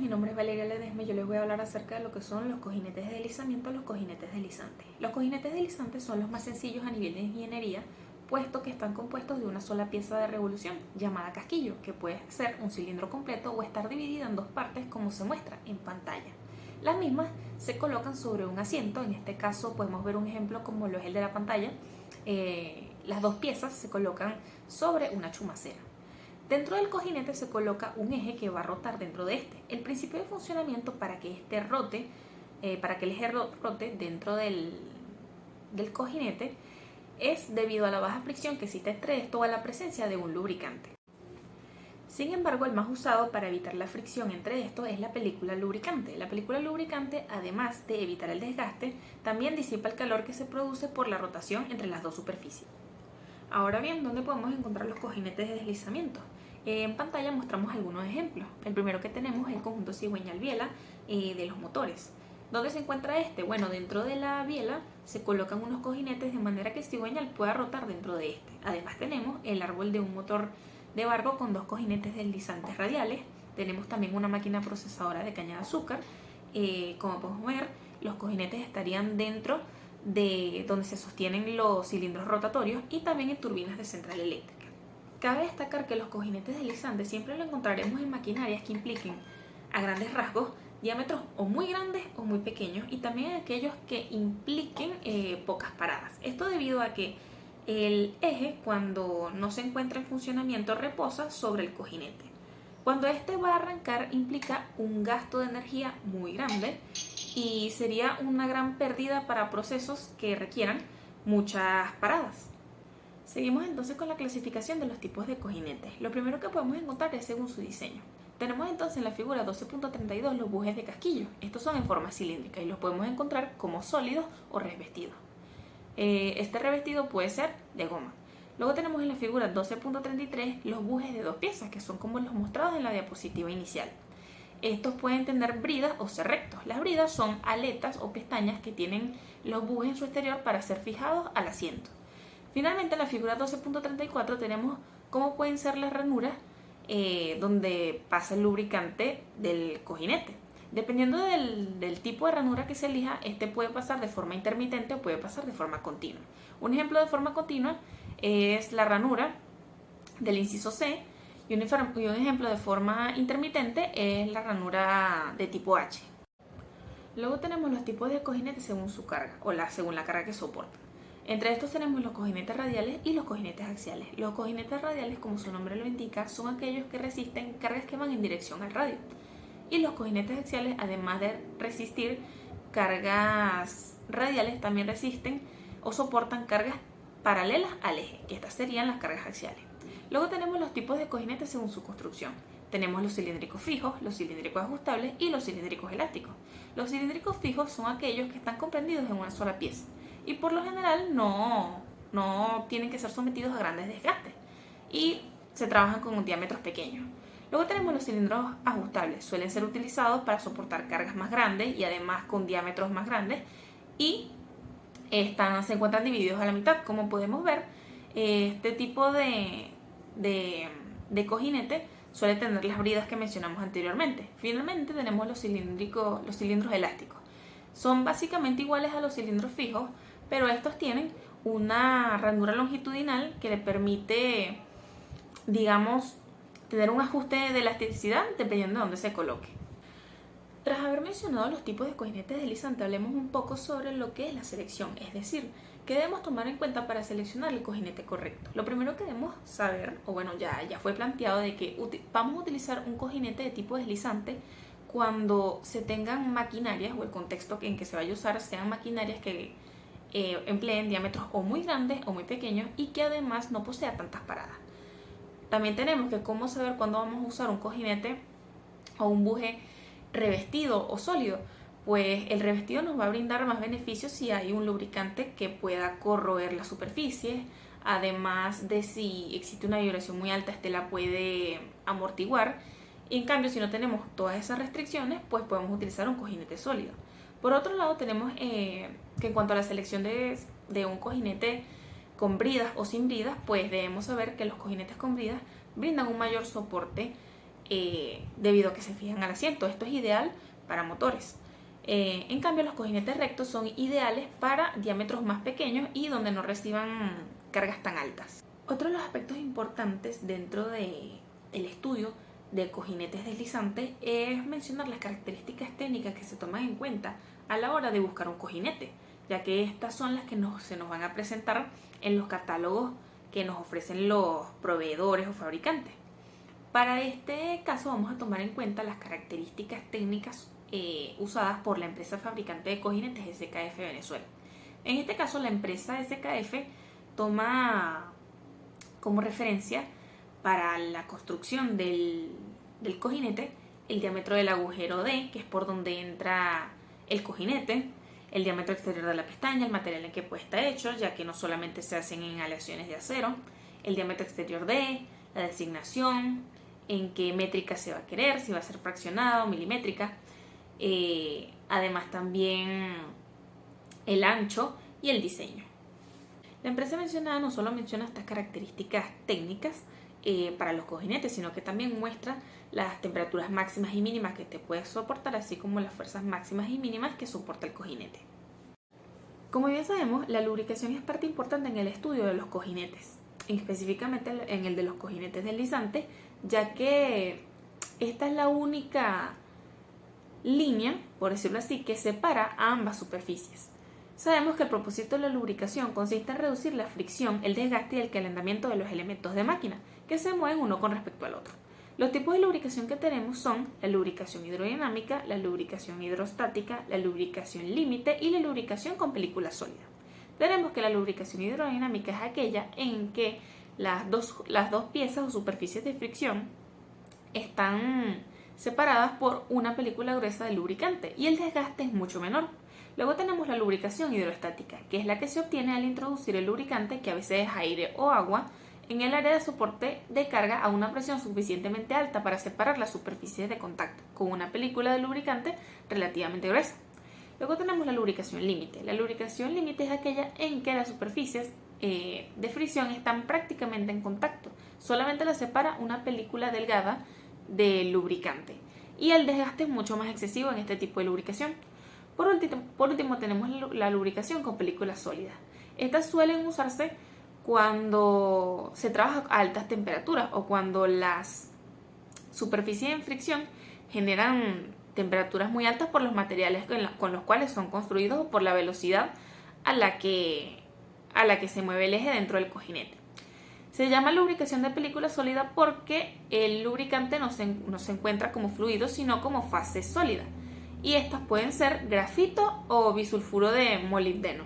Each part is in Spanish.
mi nombre es Valeria Ledesma y yo les voy a hablar acerca de lo que son los cojinetes de deslizamiento, los cojinetes deslizantes. Los cojinetes deslizantes son los más sencillos a nivel de ingeniería, puesto que están compuestos de una sola pieza de revolución, llamada casquillo, que puede ser un cilindro completo o estar dividida en dos partes como se muestra en pantalla. Las mismas se colocan sobre un asiento, en este caso podemos ver un ejemplo como lo es el de la pantalla. Las dos piezas se colocan sobre una chumacera. Dentro del cojinete se coloca un eje que va a rotar dentro de este. El principio de funcionamiento para que este rote, para que el eje rote dentro del cojinete es debido a la baja fricción que existe entre esto o a la presencia de un lubricante. Sin embargo, el más usado para evitar la fricción entre estos es la película lubricante. La película lubricante, además de evitar el desgaste, también disipa el calor que se produce por la rotación entre las dos superficies. Ahora bien, ¿dónde podemos encontrar los cojinetes de deslizamiento? En pantalla mostramos algunos ejemplos. El primero que tenemos es el conjunto cigüeñal-biela de los motores. ¿Dónde se encuentra este? Bueno, dentro de la biela se colocan unos cojinetes de manera que el cigüeñal pueda rotar dentro de este. Además tenemos el árbol de un motor de barco con dos cojinetes deslizantes radiales. Tenemos también una máquina procesadora de caña de azúcar. Como podemos ver, los cojinetes estarían dentro de donde se sostienen los cilindros rotatorios y también en turbinas de central eléctrica. Cabe destacar que los cojinetes deslizantes siempre lo encontraremos en maquinarias que impliquen a grandes rasgos diámetros o muy grandes o muy pequeños, y también en aquellos que impliquen pocas paradas. Esto debido a que el eje, cuando no se encuentra en funcionamiento, reposa sobre el cojinete. Cuando este va a arrancar implica un gasto de energía muy grande y sería una gran pérdida para procesos que requieran muchas paradas. Seguimos entonces con la clasificación de los tipos de cojinetes. Lo primero que podemos encontrar es según su diseño. Tenemos entonces en la figura 12.32 los bujes de casquillo. Estos son en forma cilíndrica y los podemos encontrar como sólidos o revestidos. Este revestido puede ser de goma. Luego tenemos en la figura 12.33 los bujes de dos piezas, que son como los mostrados en la diapositiva inicial. Estos pueden tener bridas o ser rectos. Las bridas son aletas o pestañas que tienen los bujes en su exterior para ser fijados al asiento. Finalmente, en la figura 12.34 tenemos cómo pueden ser las ranuras donde pasa el lubricante del cojinete. Dependiendo del tipo de ranura que se elija, este puede pasar de forma intermitente o puede pasar de forma continua. Un ejemplo de forma continua es la ranura del inciso C, y un ejemplo de forma intermitente es la ranura de tipo H. Luego tenemos los tipos de cojinetes según su carga o según la carga que soportan. Entre estos tenemos los cojinetes radiales y los cojinetes axiales. Los cojinetes radiales, como su nombre lo indica, son aquellos que resisten cargas que van en dirección al radio. Y los cojinetes axiales, además de resistir cargas radiales, también resisten o soportan cargas paralelas al eje, que estas serían las cargas axiales. Luego tenemos los tipos de cojinetes según su construcción. Tenemos los cilíndricos fijos, los cilíndricos ajustables y los cilíndricos elásticos. Los cilíndricos fijos son aquellos que están comprendidos en una sola pieza y por lo general no tienen que ser sometidos a grandes desgastes y se trabajan con diámetros pequeños. Luego tenemos los cilindros ajustables. Suelen ser utilizados para soportar cargas más grandes y además con diámetros más grandes, y se encuentran divididos a la mitad. Como podemos ver, este tipo de cojinete suele tener las bridas que mencionamos anteriormente. Finalmente tenemos los cilindros elásticos. Son básicamente iguales a los cilindros fijos, pero estos tienen una ranura longitudinal que le permite, digamos, tener un ajuste de elasticidad dependiendo de dónde se coloque. Tras haber mencionado los tipos de cojinetes deslizantes, hablemos un poco sobre lo que es la selección, es decir, qué debemos tomar en cuenta para seleccionar el cojinete correcto. Lo primero que debemos saber, o bueno, ya fue planteado, de que vamos a utilizar un cojinete de tipo deslizante cuando se tengan maquinarias, o el contexto en que se vaya a usar sean maquinarias que empleen diámetros o muy grandes o muy pequeños y que además no posea tantas paradas. También tenemos que cómo saber cuándo vamos a usar un cojinete o un buje revestido o sólido. Pues el revestido nos va a brindar más beneficios si hay un lubricante que pueda corroer la superficie, además de si existe una vibración muy alta, este la puede amortiguar. En cambio, si no tenemos todas esas restricciones, pues podemos utilizar un cojinete sólido. Por otro lado, tenemos que en cuanto a la selección de un cojinete con bridas o sin bridas, pues debemos saber que los cojinetes con bridas brindan un mayor soporte debido a que se fijan al asiento. Esto es ideal para motores. En cambio, los cojinetes rectos son ideales para diámetros más pequeños y donde no reciban cargas tan altas. Otro de los aspectos importantes dentro del estudio de cojinetes deslizantes es mencionar las características técnicas que se toman en cuenta a la hora de buscar un cojinete, ya que estas son las que se nos van a presentar en los catálogos que nos ofrecen los proveedores o fabricantes. Para este caso vamos a tomar en cuenta las características técnicas usadas por la empresa fabricante de cojinetes SKF Venezuela. En este caso, la empresa SKF toma como referencia para la construcción del cojinete el diámetro del agujero D, que es por donde entra el cojinete, el diámetro exterior de la pestaña, el material en que puede estar hecho, ya que no solamente se hacen en aleaciones de acero, el diámetro exterior D, la designación, en qué métrica se va a querer, si va a ser fraccionada o milimétrica, además también el ancho y el diseño. La empresa mencionada no solo menciona estas características técnicas para los cojinetes, sino que también muestra las temperaturas máximas y mínimas que te puedes soportar, así como las fuerzas máximas y mínimas que soporta el cojinete. Como bien sabemos, la lubricación es parte importante en el estudio de los cojinetes, específicamente en el de los cojinetes deslizantes, ya que esta es la única línea, por decirlo así, que separa a ambas superficies. Sabemos que el propósito de la lubricación consiste en reducir la fricción, el desgaste y el calentamiento de los elementos de máquina, que se mueven uno con respecto al otro. Los tipos de lubricación que tenemos son la lubricación hidrodinámica, la lubricación hidrostática, la lubricación límite y la lubricación con película sólida. Tenemos que la lubricación hidrodinámica es aquella en que las dos piezas o superficies de fricción están separadas por una película gruesa de lubricante y el desgaste es mucho menor. Luego tenemos la lubricación hidrostática, que es la que se obtiene al introducir el lubricante, que a veces es aire o agua, en el área de soporte de carga a una presión suficientemente alta para separar las superficies de contacto, con una película de lubricante relativamente gruesa. Luego tenemos la lubricación límite. La lubricación límite es aquella en que las superficies de fricción están prácticamente en contacto. Solamente las separa una película delgada de lubricante. Y el desgaste es mucho más excesivo en este tipo de lubricación. Por último tenemos la lubricación con película sólida. Estas suelen usarse cuando se trabaja a altas temperaturas o cuando las superficies en fricción generan temperaturas muy altas por los materiales con los cuales son construidos o por la velocidad a la que se mueve el eje dentro del cojinete. Se llama lubricación de película sólida porque el lubricante no se encuentra como fluido, sino como fase sólida. Y estas pueden ser grafito o bisulfuro de molibdeno.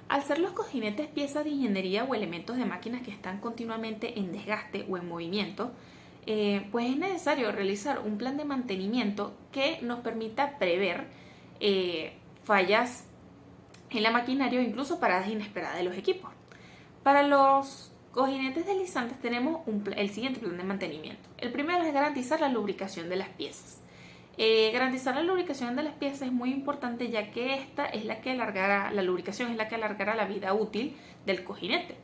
Al ser los cojinetes piezas de ingeniería o elementos de máquinas que están continuamente en desgaste o en movimiento, pues es necesario realizar un plan de mantenimiento que nos permita prever fallas en la maquinaria o incluso paradas inesperadas de los equipos. Para los cojinetes deslizantes tenemos el siguiente plan de mantenimiento. El primero es garantizar la lubricación de las piezas. Garantizar la lubricación de las piezas es muy importante, ya que la lubricación es la que alargará la vida útil del cojinete,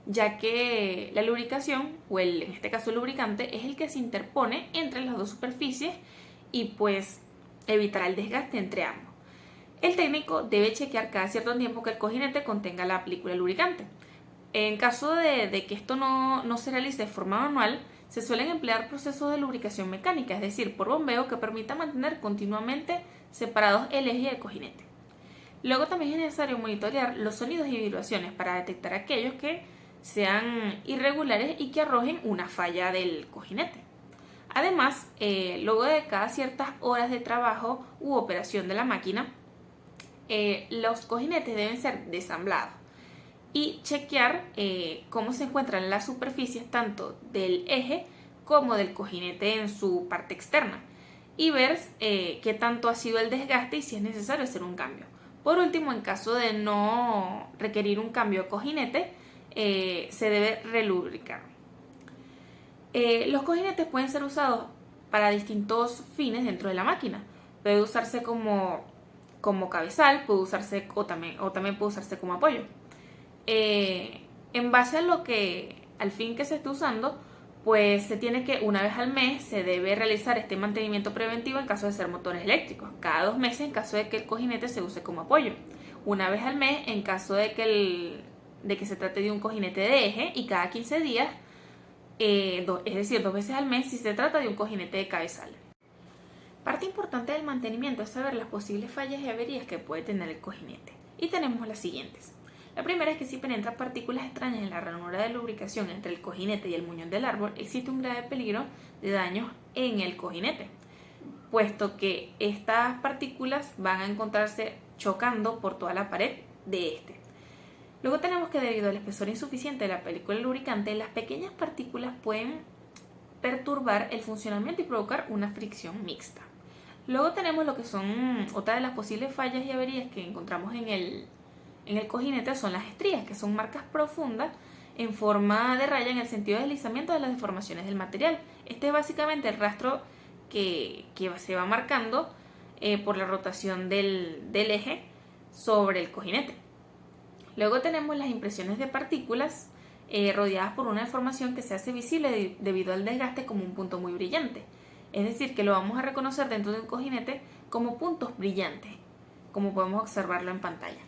ya que la lubricación, en este caso el lubricante, es el que se interpone entre las dos superficies y pues evitará el desgaste entre ambos. El técnico debe chequear cada cierto tiempo que el cojinete contenga la película lubricante. En caso de que esto no se realice de forma manual, se suelen emplear procesos de lubricación mecánica, es decir, por bombeo, que permita mantener continuamente separados el eje y el cojinete. Luego también es necesario monitorear los sonidos y vibraciones para detectar aquellos que sean irregulares y que arrojen una falla del cojinete. Además, luego de cada ciertas horas de trabajo u operación de la máquina, los cojinetes deben ser desamblados y chequear cómo se encuentran las superficies tanto del eje como del cojinete en su parte externa y ver qué tanto ha sido el desgaste y si es necesario hacer un cambio. Por último, en caso de no requerir un cambio de cojinete, se debe relubricar. Los cojinetes pueden ser usados para distintos fines dentro de la máquina. Puede usarse como cabezal, puede usarse o también puede usarse como apoyo. En base al fin que se esté usando, pues se tiene que, una vez al mes, se debe realizar este mantenimiento preventivo en caso de ser motores eléctricos, cada 2 meses en caso de que el cojinete se use como apoyo, una vez al mes en caso de que se trate de un cojinete de eje y cada 15 días, es decir, 2 veces al mes si se trata de un cojinete de cabezal. Parte importante del mantenimiento es saber las posibles fallas y averías que puede tener el cojinete. Y tenemos las siguientes. La primera es que si penetran partículas extrañas en la ranura de lubricación entre el cojinete y el muñón del árbol, existe un grave peligro de daños en el cojinete, puesto que estas partículas van a encontrarse chocando por toda la pared de este. Luego tenemos que debido al espesor insuficiente de la película lubricante, las pequeñas partículas pueden perturbar el funcionamiento y provocar una fricción mixta. Luego tenemos lo que son otra de las posibles fallas y averías que encontramos en el cojinete, son las estrías, que son marcas profundas en forma de raya en el sentido de deslizamiento de las deformaciones del material. Este es básicamente el rastro que se va marcando por la rotación del eje sobre el cojinete. Luego tenemos las impresiones de partículas rodeadas por una deformación que se hace visible debido al desgaste como un punto muy brillante. Es decir, que lo vamos a reconocer dentro de un cojinete como puntos brillantes, como podemos observarlo en pantalla.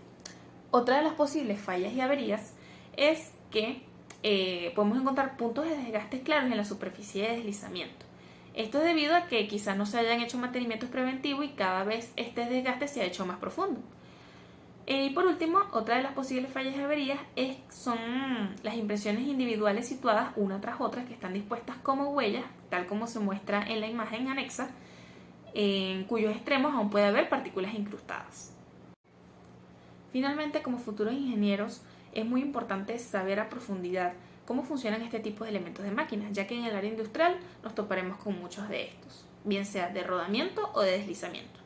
Otra de las posibles fallas y averías es que podemos encontrar puntos de desgaste claros en la superficie de deslizamiento. Esto es debido a que quizás no se hayan hecho mantenimientos preventivos y cada vez este desgaste se ha hecho más profundo. Y por último, otra de las posibles fallas y averías son las impresiones individuales situadas una tras otra que están dispuestas como huellas, tal como se muestra en la imagen anexa, en cuyos extremos aún puede haber partículas incrustadas. Finalmente, como futuros ingenieros, es muy importante saber a profundidad cómo funcionan este tipo de elementos de máquinas, ya que en el área industrial nos toparemos con muchos de estos, bien sea de rodamiento o de deslizamiento.